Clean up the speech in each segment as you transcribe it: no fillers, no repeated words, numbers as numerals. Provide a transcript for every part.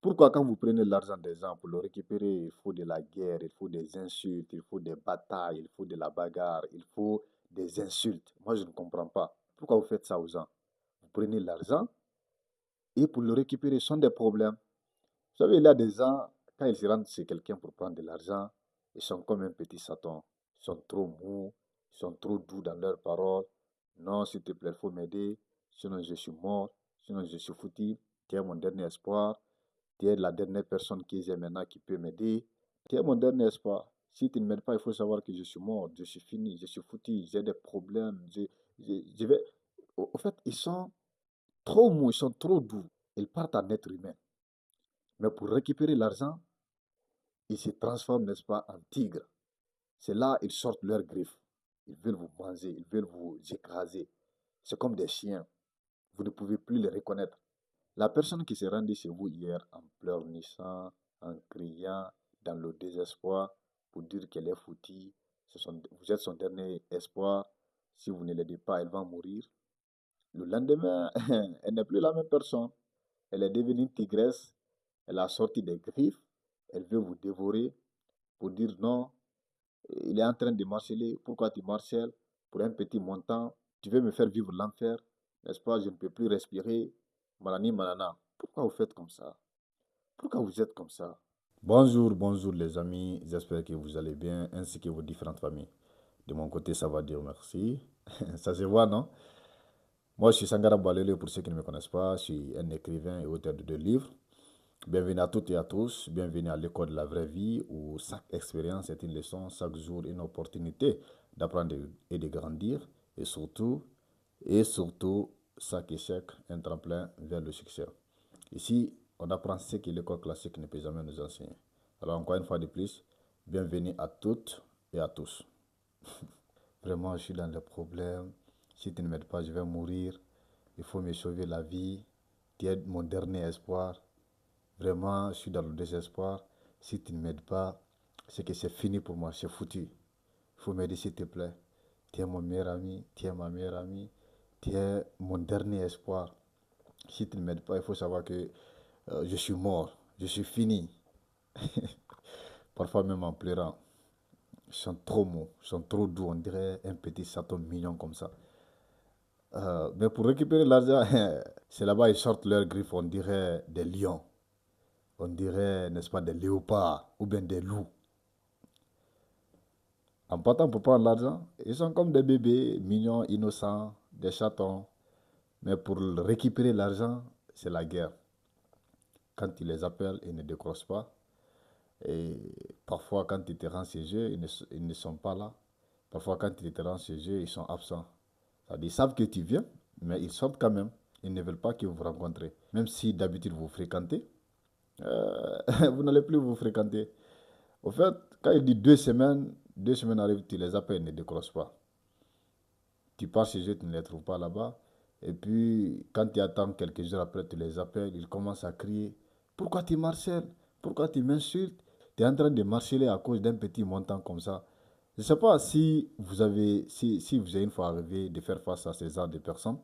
Pourquoi quand vous prenez l'argent des gens pour le récupérer, il faut de la guerre, il faut des insultes, il faut des batailles, il faut de la bagarre, il faut des insultes. Moi, je ne comprends pas. Pourquoi vous faites ça aux gens? Vous prenez l'argent et pour le récupérer, ce sont des problèmes. Vous savez, il y a des gens, quand ils se rendent chez quelqu'un pour prendre de l'argent, ils sont comme un petit saton. Ils sont trop mous, ils sont trop doux dans leurs paroles. Non, s'il te plaît, il faut m'aider. Sinon, je suis mort. Sinon, je suis foutu. Tu es mon dernier espoir. Tu es la dernière personne que j'ai maintenant qui peut m'aider. Tu es mon dernier espoir. Si tu ne m'aides pas, il faut savoir que je suis mort, je suis fini, je suis foutu, j'ai des problèmes. Je vais... Au fait, ils sont trop mous, ils sont trop doux. Ils partent en être humain. Mais pour récupérer l'argent, ils se transforment, n'est-ce pas, en tigres. C'est là ils sortent leurs griffes. Ils veulent vous manger, ils veulent vous écraser. C'est comme des chiens. Vous ne pouvez plus les reconnaître. La personne qui s'est rendue chez vous hier en pleurnissant, en criant, dans le désespoir, pour dire qu'elle est foutue, vous êtes son dernier espoir. Si vous ne l'aidez pas, elle va mourir. Le lendemain, elle n'est plus la même personne. Elle est devenue une tigresse. Elle a sorti des griffes. Elle veut vous dévorer pour dire non. Il est en train de marceler. Pourquoi tu marcelles? Pour un petit montant. Tu veux me faire vivre l'enfer. N'est-ce pas? Je ne peux plus respirer. Manani, manana. Pourquoi vous faites comme ça? Pourquoi vous êtes comme ça? Bonjour, bonjour les amis. J'espère que vous allez bien, ainsi que vos différentes familles. De mon côté, ça va dire merci. Ça se voit, non? Moi, je suis Sangara Balele, pour ceux qui ne me connaissent pas. Je suis un écrivain et auteur de 2 livres. Bienvenue à toutes et à tous. Bienvenue à l'école de la vraie vie où chaque expérience est une leçon, chaque jour une opportunité d'apprendre et de grandir. Et surtout, chaque échec, un tremplin vers le succès. Ici, on apprend ce que l'école classique ne peut jamais nous enseigner. Alors, encore une fois de plus, bienvenue à toutes et à tous. Vraiment, je suis dans des problèmes. Si tu ne m'aides pas, je vais mourir. Il faut me sauver la vie. Tu es mon dernier espoir. Vraiment, je suis dans le désespoir. Si tu ne m'aides pas, c'est que c'est fini pour moi, c'est foutu. Il faut m'aider s'il te plaît. Tu es mon meilleur ami, tu es ma meilleure amie, tu es mon dernier espoir. Si tu ne m'aides pas, il faut savoir que je suis mort, je suis fini. Parfois même en pleurant. Ils sont trop mous, ils sont trop doux, on dirait un petit chaton mignon comme ça. Mais pour récupérer l'argent, c'est là-bas ils sortent leurs griffes, on dirait des lions. On dirait, n'est-ce pas, des léopards ou bien des loups. En partant pour prendre l'argent, ils sont comme des bébés mignons, innocents, des chatons. Mais pour récupérer l'argent, c'est la guerre. Quand tu les appelles, ils ne décrochent pas. Et parfois, quand tu te rends chez eux, ils ne sont pas là. Parfois, quand tu te rends chez eux, ils sont absents. C'est-à-dire, ils savent que tu viens, mais ils sortent quand même. Ils ne veulent pas que vous vous rencontrez. Même si d'habitude vous fréquentez, vous n'allez plus vous fréquenter. Au fait, quand il dit 2 semaines, 2 semaines arrivent, tu les appelles, ils ne décrochent pas. Tu pars chez eux, tu ne les trouves pas là-bas. Et puis, quand tu attends quelques jours après, tu les appelles, ils commencent à crier. Pourquoi tu marcelles? Pourquoi tu m'insultes? Tu es en train de marceler à cause d'un petit montant comme ça. Je ne sais pas si vous avez une fois arrivé de faire face à ces genres de personnes,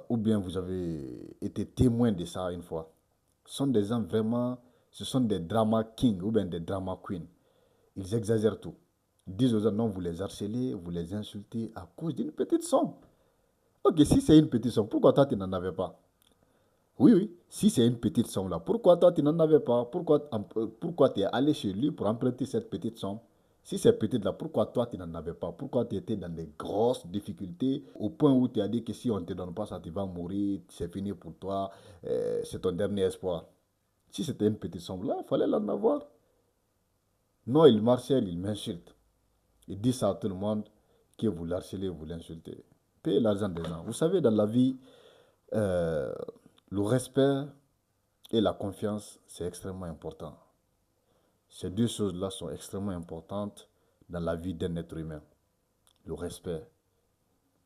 ou bien vous avez été témoin de ça une fois. Ce sont des gens vraiment, ce sont des drama kings ou bien des drama queens. Ils exagèrent tout. Ils disent aux gens, non, vous les harcelez, vous les insultez à cause d'une petite somme. Ok, si c'est une petite somme, pourquoi toi tu n'en avais pas? Oui, oui, si c'est une petite somme là, pourquoi toi tu n'en avais pas? Pourquoi tu es allé chez lui pour emprunter cette petite somme? Si c'est petite là, pourquoi toi tu n'en avais pas? Pourquoi tu étais dans des grosses difficultés au point où tu as dit que si on ne te donne pas ça, tu vas mourir, c'est fini pour toi, c'est ton dernier espoir. Si c'était une petite somme là, il fallait l'en avoir. Non, il marchait, il m'insulte. Il dit ça à tout le monde que vous l'harcelez, vous l'insultez. Payez l'argent des gens. Vous savez, dans la vie, euh, le respect et la confiance, c'est extrêmement important. Ces deux choses-là sont extrêmement importantes dans la vie d'un être humain. Le respect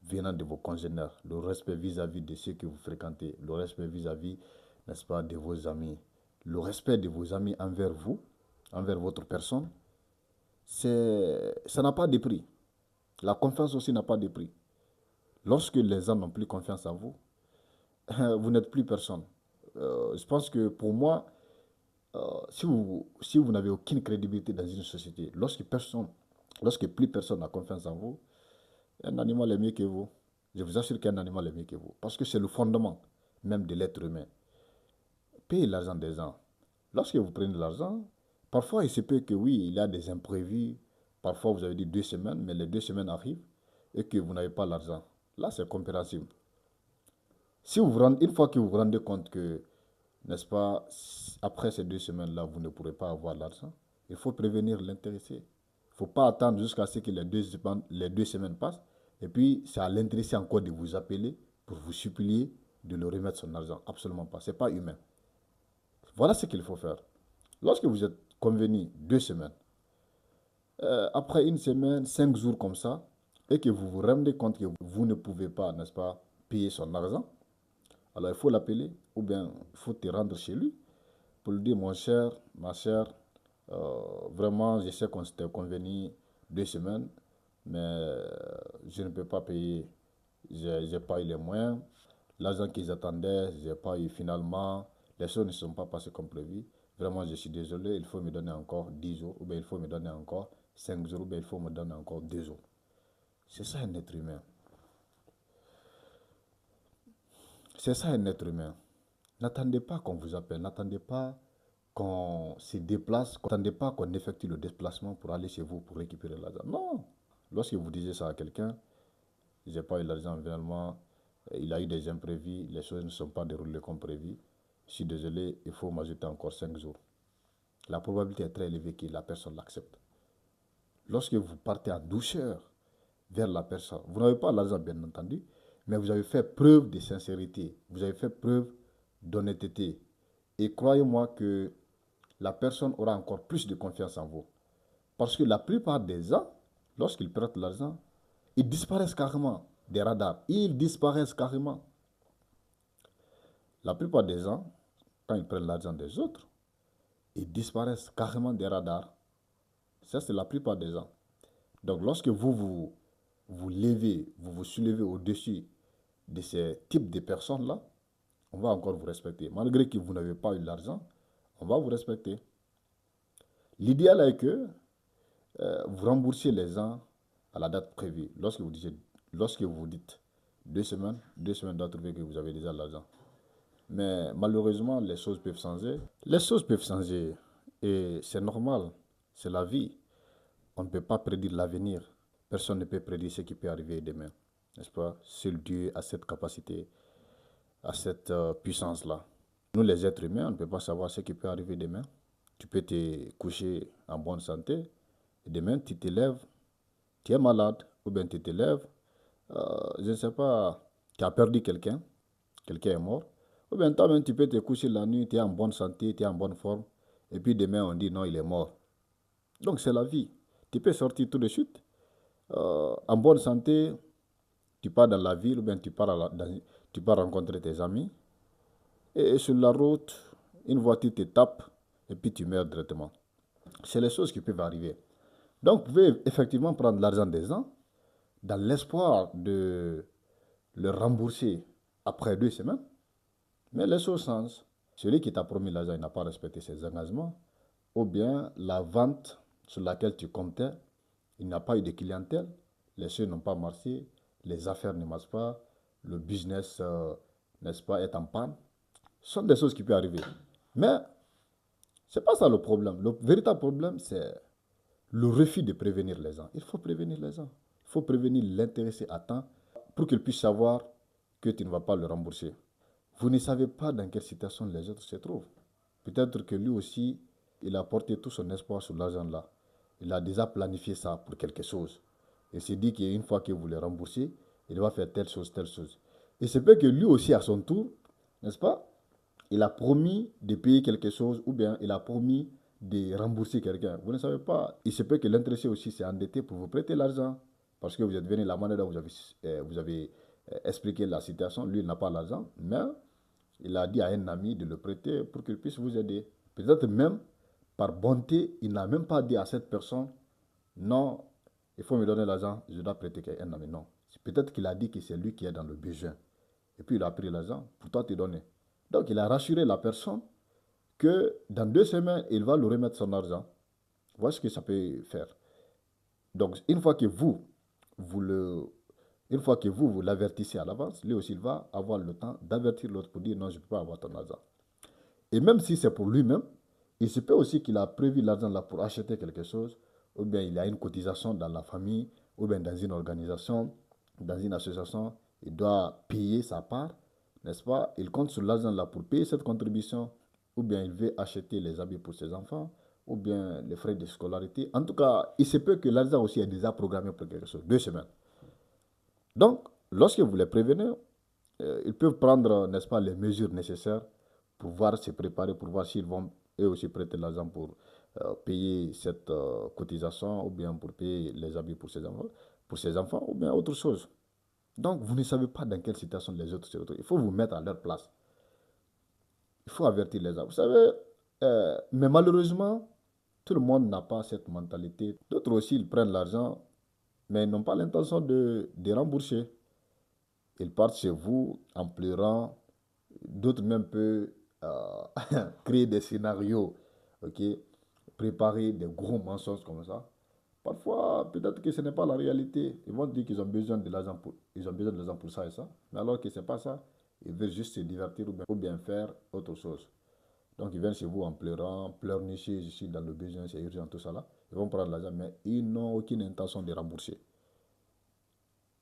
venant de vos congénères, le respect vis-à-vis de ceux que vous fréquentez, le respect vis-à-vis, n'est-ce pas, de vos amis, le respect de vos amis envers vous, envers votre personne, ça n'a pas de prix. La confiance aussi n'a pas de prix. Lorsque les gens n'ont plus confiance en vous, vous n'êtes plus personne. Je pense que pour moi, si vous n'avez aucune crédibilité dans une société, lorsque plus personne n'a confiance en vous, un animal est mieux que vous. Je vous assure qu'un animal est mieux que vous. Parce que c'est le fondement même de l'être humain. Payez l'argent des gens. Lorsque vous prenez l'argent, parfois il se peut que oui, il y a des imprévus. Parfois vous avez dit 2 semaines, mais les 2 semaines arrivent et que vous n'avez pas l'argent. Là, c'est compréhensible. Une fois que vous vous rendez compte que, n'est-ce pas, après ces 2 semaines-là, vous ne pourrez pas avoir l'argent, il faut prévenir l'intéressé. Il ne faut pas attendre jusqu'à ce que les 2 semaines passent. Et puis, c'est à l'intéressé encore de vous appeler pour vous supplier de le remettre son argent. Absolument pas. Ce n'est pas humain. Voilà ce qu'il faut faire. Lorsque vous êtes convenu 2 semaines, après une semaine, 5 jours comme ça, et que vous vous rendez compte que vous ne pouvez pas, n'est-ce pas, payer son argent, alors il faut l'appeler ou bien il faut te rendre chez lui pour lui dire, mon cher, ma chère, vraiment, je sais qu'on s'était convenu 2 semaines, mais je ne peux pas payer. J'ai pas eu les moyens. L'argent qu'ils attendaient, je n'ai pas eu finalement. Les choses ne sont pas passées comme prévu. Vraiment, je suis désolé, il faut me donner encore 10 jours, ou bien il faut me donner encore 5 jours, ou bien il faut me donner encore 2 jours. C'est ça un être humain. C'est ça un être humain. N'attendez pas qu'on vous appelle, n'attendez pas qu'on se déplace, n'attendez pas qu'on effectue le déplacement pour aller chez vous pour récupérer l'argent. Non. Lorsque vous disiez ça à quelqu'un, j'ai pas eu l'argent finalement, il a eu des imprévus, les choses ne sont pas déroulées comme prévu. Je suis désolé, il faut m'ajouter encore 5 jours. La probabilité est très élevée que la personne l'accepte. Lorsque vous partez en douceur vers la personne, vous n'avez pas l'argent bien entendu, mais vous avez fait preuve de sincérité, vous avez fait preuve d'honnêteté. Et croyez-moi que la personne aura encore plus de confiance en vous. Parce que la plupart des gens, lorsqu'ils perdent l'argent, ils disparaissent carrément des radars. Ils disparaissent carrément. La plupart des gens, quand ils prennent l'argent des autres, ils disparaissent carrément des radars. Ça, c'est la plupart des gens. Donc, lorsque vous levez, vous vous soulevez au-dessus de ces types de personnes-là, on va encore vous respecter. Malgré que vous n'avez pas eu l'argent, on va vous respecter. L'idéal est que vous remboursez les gens à la date prévue. Lorsque vous dites 2 semaines, 2 semaines doivent trouver que vous avez déjà l'argent. Mais malheureusement, les choses peuvent changer. Les choses peuvent changer et c'est normal, c'est la vie. On ne peut pas prédire l'avenir. Personne ne peut prédire ce qui peut arriver demain. N'est-ce pas? Seul Dieu a cette capacité, a cette puissance-là. Nous, les êtres humains, on ne peut pas savoir ce qui peut arriver demain. Tu peux te coucher en bonne santé et demain, tu te lèves, tu es malade, ou bien tu te lèves, je ne sais pas, tu as perdu quelqu'un, quelqu'un est mort, ou bien toi-même, tu peux te coucher la nuit, tu es en bonne santé, tu es en bonne forme, et puis demain, on dit non, il est mort. Donc, c'est la vie. Tu peux sortir tout de suite, en bonne santé, tu pars dans la ville, ou bien tu pars rencontrer tes amis, et sur la route, une voiture te tape, et puis tu meurs directement. C'est les choses qui peuvent arriver. Donc, vous pouvez effectivement prendre l'argent des gens dans l'espoir de le rembourser après 2 semaines, mais les choses changent. Celui qui t'a promis l'argent, il n'a pas respecté ses engagements, ou bien la vente sur laquelle tu comptais, il n'a pas eu de clientèle, les choses n'ont pas marché, les affaires ne marchent pas, le business, n'est-ce pas, est en panne. Ce sont des choses qui peuvent arriver. Mais ce n'est pas ça le problème. Le véritable problème, c'est le refus de prévenir les gens. Il faut prévenir les gens. Il faut prévenir l'intéressé à temps pour qu'il puisse savoir que tu ne vas pas le rembourser. Vous ne savez pas dans quelle situation les autres se trouvent. Peut-être que lui aussi, il a porté tout son espoir sur l'argent là. Il a déjà planifié ça pour quelque chose. Il s'est dit qu'une fois que vous le remboursez, il va faire telle chose, telle chose. Et c'est peut que lui aussi, à son tour, n'est-ce pas, il a promis de payer quelque chose ou bien il a promis de rembourser quelqu'un. Vous ne savez pas. Il se peut que l'intéressé aussi s'est endetté pour vous prêter l'argent. Parce que vous êtes venu la manière dont vous avez expliqué la situation. Lui, il n'a pas l'argent, mais il a dit à un ami de le prêter pour qu'il puisse vous aider. Peut-être même, par bonté, il n'a même pas dit à cette personne, non, il faut me donner l'argent, je dois prêter à un ami. Non. Peut-être qu'il a dit que c'est lui qui est dans le besoin. Et puis il a pris l'argent pour toi te donner. Donc, il a rassuré la personne que dans 2 semaines, il va lui remettre son argent. Voilà ce que ça peut faire. Donc, une fois que vous l'avertissez à l'avance, lui aussi, il va avoir le temps d'avertir l'autre pour dire non, je ne peux pas avoir ton argent. Et même si c'est pour lui-même, il se peut aussi qu'il a prévu l'argent là pour acheter quelque chose, ou bien il a une cotisation dans la famille, ou bien dans une organisation, dans une association, il doit payer sa part, n'est-ce pas? Il compte sur l'argent là pour payer cette contribution, ou bien il veut acheter les habits pour ses enfants, ou bien les frais de scolarité. En tout cas, il se peut que l'argent aussi est déjà programmé pour quelque chose, 2 semaines. Donc, lorsque vous les prévenez, ils peuvent prendre, n'est-ce pas, les mesures nécessaires pour voir se préparer, pour voir s'ils vont eux aussi prêter l'argent pour payer cette cotisation ou bien pour payer les habits pour ses enfants ou bien autre chose. Donc, vous ne savez pas dans quelle situation les autres se retrouvent. Il faut vous mettre à leur place. Il faut avertir les gens. Vous savez, mais malheureusement, tout le monde n'a pas cette mentalité. D'autres aussi, ils prennent l'argent, mais ils n'ont pas l'intention de rembourser. Ils partent chez vous en pleurant. D'autres même peuvent créer des scénarios, ok, préparer des gros mensonges comme ça. Parfois, peut-être que ce n'est pas la réalité. Ils vont dire qu'ils ont besoin de l'argent ils ont besoin de l'argent pour ça et ça. Mais alors que ce n'est pas ça. Ils veulent juste se divertir ou bien faire autre chose. Donc, ils viennent chez vous en pleurant, pleurnicher, je suis dans le besoin, c'est urgent, tout ça là. Ils vont prendre l'argent, mais ils n'ont aucune intention de rembourser.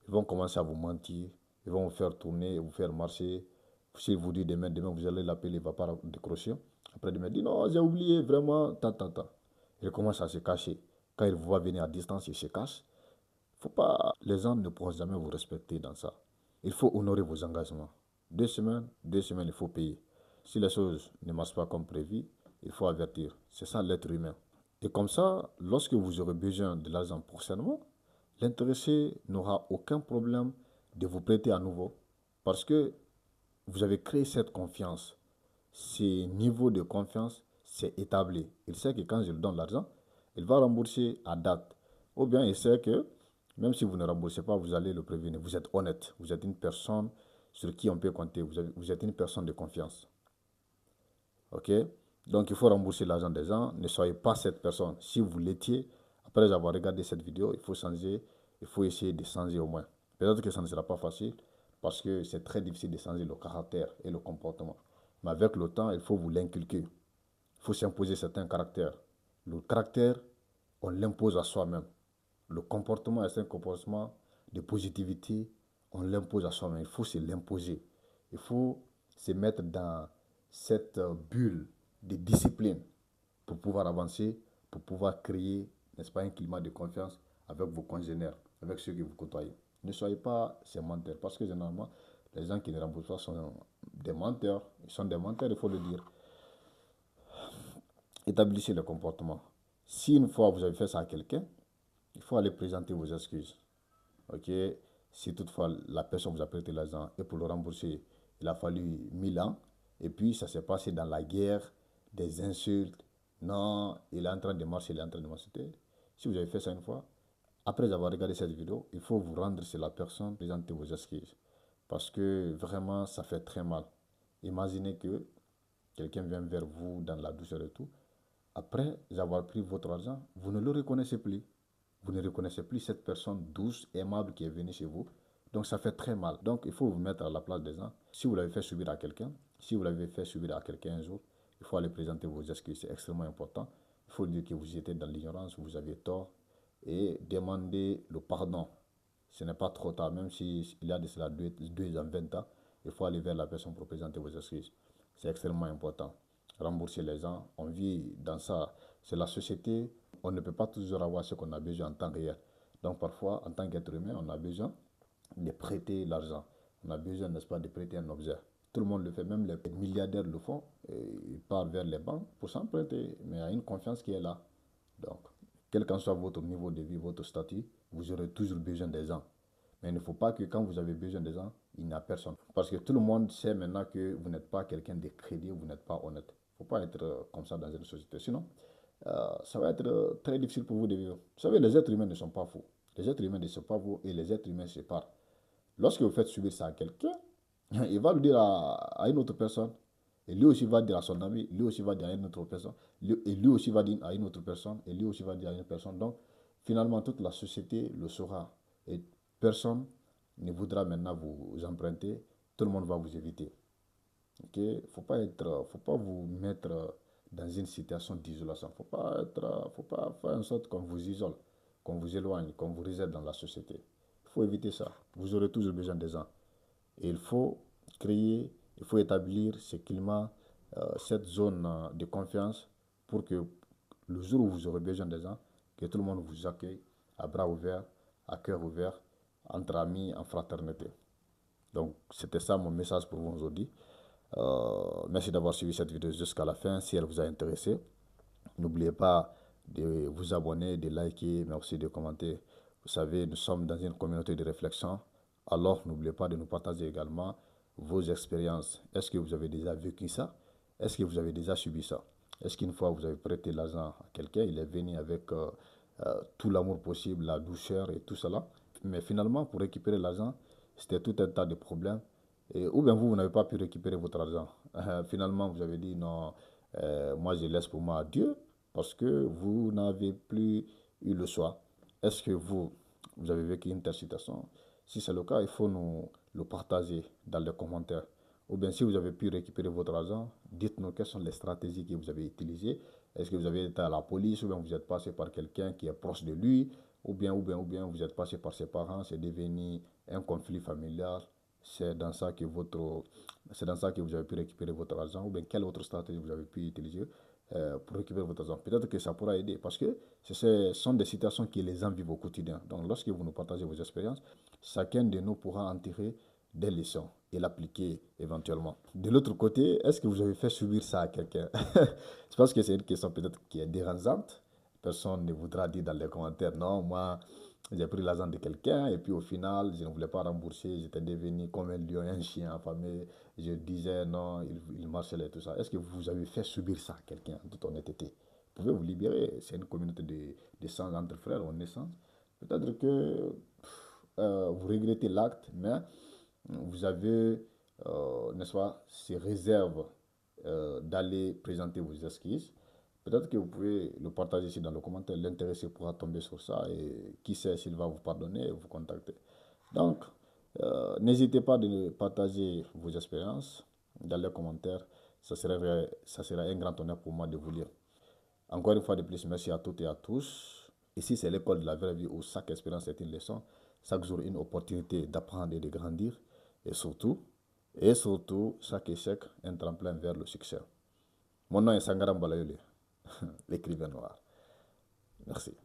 Ils vont commencer à vous mentir, ils vont vous faire tourner, vous faire marcher. Si vous dites demain vous allez l'appeler, il ne va pas décrocher. Après demain, il dit non, j'ai oublié, vraiment, ta. Il commence à se cacher. Quand il vous voit venir à distance, il se cache. Faut pas, les gens ne pourront jamais vous respecter dans ça. Il faut honorer vos engagements. 2 semaines, il faut payer. Si les choses ne marchent pas comme prévu, il faut avertir. C'est ça l'être humain. Et comme ça, lorsque vous aurez besoin de l'argent prochainement, l'intéressé n'aura aucun problème de vous prêter à nouveau parce que vous avez créé cette confiance. Ce niveau de confiance s'est établi. Il sait que quand je lui donne l'argent, il va rembourser à date. Ou bien il sait que même si vous ne remboursez pas, vous allez le prévenir. Vous êtes honnête. Vous êtes une personne sur qui on peut compter. Vous êtes une personne de confiance. OK? Donc, il faut rembourser l'argent des gens. Ne soyez pas cette personne. Si vous l'étiez, après avoir regardé cette vidéo, il faut changer. Il faut essayer de changer au moins. Peut-être que ça ne sera pas facile parce que c'est très difficile de changer le caractère et le comportement. Mais avec le temps, il faut vous l'inculquer. Il faut s'imposer certains caractères. Le caractère, on l'impose à soi-même. Le comportement est un comportement de positivité, on l'impose à soi-même. Il faut se l'imposer. Il faut se mettre dans cette bulle de discipline pour pouvoir avancer, pour pouvoir créer, n'est-ce pas, un climat de confiance avec vos congénères, avec ceux que vous côtoyez. Ne soyez pas ces menteurs, parce que généralement, les gens qui ne remboursent pas sont des menteurs. Ils sont des menteurs, il faut le dire. Établissez le comportement. Si une fois vous avez fait ça à quelqu'un, il faut aller présenter vos excuses. Ok? Si toutefois la personne vous a prêté l'argent et pour le rembourser, il a fallu 1000 ans, et puis ça s'est passé dans la guerre, des insultes. Non, il est en train de marcher, il est en train de marcher. Si vous avez fait ça une fois, après avoir regardé cette vidéo, il faut vous rendre chez la personne, présenter vos excuses. Parce que vraiment, ça fait très mal. Imaginez que quelqu'un vient vers vous dans la douceur et tout. Après avoir pris votre argent, vous ne le reconnaissez plus. Vous ne reconnaissez plus cette personne douce, aimable qui est venue chez vous. Donc ça fait très mal. Donc il faut vous mettre à la place des gens. Si vous l'avez fait subir à quelqu'un, si vous l'avez fait subir à quelqu'un un jour, il faut aller présenter vos excuses. C'est extrêmement important. Il faut dire que vous étiez dans l'ignorance, vous aviez tort et demander le pardon. Ce n'est pas trop tard, même s'il y a de cela 2 ans, 20 ans, il faut aller vers la personne pour présenter vos excuses. C'est extrêmement important. Rembourser les gens, on vit dans ça. C'est la société, on ne peut pas toujours avoir ce qu'on a besoin en temps réel. Donc parfois, en tant qu'être humain, on a besoin de prêter l'argent. On a besoin, n'est-ce pas, de prêter un objet. Tout le monde le fait, même les milliardaires le font. Ils partent vers les banques pour s'emprunter, mais il y a une confiance qui est là. Donc, quel qu'en soit votre niveau de vie, votre statut, vous aurez toujours besoin des gens. Mais il ne faut pas que quand vous avez besoin des gens, il n'y a personne. Parce que tout le monde sait maintenant que vous n'êtes pas quelqu'un de crédible, vous n'êtes pas honnête. Il ne faut pas être comme ça dans une société. Sinon, ça va être très difficile pour vous de vivre. Vous savez, les êtres humains ne sont pas fous. Les êtres humains ne sont pas fous et les êtres humains se parlent. Lorsque vous faites subir ça à quelqu'un, il va le dire à une autre personne. Et lui aussi va dire à son ami, lui aussi va dire à une autre personne, et lui aussi va dire à une autre personne, et lui aussi va dire à une personne. Donc, finalement, toute la société le saura. Et personne ne voudra maintenant vous emprunter. Tout le monde va vous éviter. Ok? Faut pas vous mettre dans une situation d'isolation. Faut pas faire en sorte qu'on vous isole, qu'on vous éloigne, qu'on vous rejette dans la société. Il faut éviter ça. Vous aurez toujours besoin des gens. Et il faut créer, il faut établir ce climat, cette zone de confiance pour que le jour où vous aurez besoin des gens, que tout le monde vous accueille à bras ouverts, à cœur ouvert, entre amis, en fraternité. Donc, c'était ça mon message pour vous aujourd'hui. Merci d'avoir suivi cette vidéo jusqu'à la fin. Si elle vous a intéressé, n'oubliez pas de vous abonner, de liker, mais aussi de commenter. Vous savez, nous sommes dans une communauté de réflexion. Alors, n'oubliez pas de nous partager également vos expériences. Est-ce que vous avez déjà vécu ça? Est-ce que vous avez déjà subi ça? Est-ce qu'une fois vous avez prêté l'argent à quelqu'un, il est venu avec tout l'amour possible, la douceur et tout cela, mais finalement, pour récupérer l'argent, c'était tout un tas de problèmes. Ou bien vous, vous n'avez pas pu récupérer votre argent. Finalement, vous avez dit non, moi je laisse pour moi à Dieu parce que vous n'avez plus eu le choix. Est-ce que vous avez vécu une telle situation? Si c'est le cas, il faut nous le partager dans les commentaires. Ou bien si vous avez pu récupérer votre argent, dites-nous quelles sont les stratégies que vous avez utilisées. Est-ce que vous avez été à la police ou bien vous êtes passé par quelqu'un qui est proche de lui ou bien vous êtes passé par ses parents, c'est devenu un conflit familial. C'est dans ça que c'est dans ça que vous avez pu récupérer votre argent ou bien quelle autre stratégie vous avez pu utiliser pour récupérer votre argent. Peut-être que ça pourra aider parce que ce sont des situations que les gens vivent au quotidien. Donc lorsque vous nous partagez vos expériences, chacun de nous pourra en tirer des leçons et l'appliquer éventuellement. De l'autre côté, est-ce que vous avez fait subir ça à quelqu'un? Je pense que c'est une question peut-être qui est dérangeante. Personne ne voudra dire dans les commentaires, non, moi, j'ai pris l'argent de quelqu'un et puis au final, je ne voulais pas rembourser, j'étais devenu comme un lion, un chien affamé. Je disais non, il marchait et tout ça. Est-ce que vous avez fait subir ça à quelqu'un, en toute honnêteté? Vous pouvez vous libérer, c'est une communauté de sang entre frères en naissance. Peut-être que vous regrettez l'acte, mais vous avez, n'est-ce pas, ces réserves d'aller présenter vos excuses. Peut-être que vous pouvez le partager ici dans le commentaire. L'intéressé pourra tomber sur ça et qui sait s'il va vous pardonner et vous contacter. Donc, n'hésitez pas de partager vos expériences dans les commentaires. Ça serait un grand honneur pour moi de vous lire. Encore une fois de plus, merci à toutes et à tous. Ici, c'est l'école de la vraie vie où chaque expérience est une leçon, chaque jour une opportunité d'apprendre et de grandir. Et surtout, chaque échec un tremplin vers le succès. Mon nom est Sangaram Balayole, l'écrivain noir. Merci.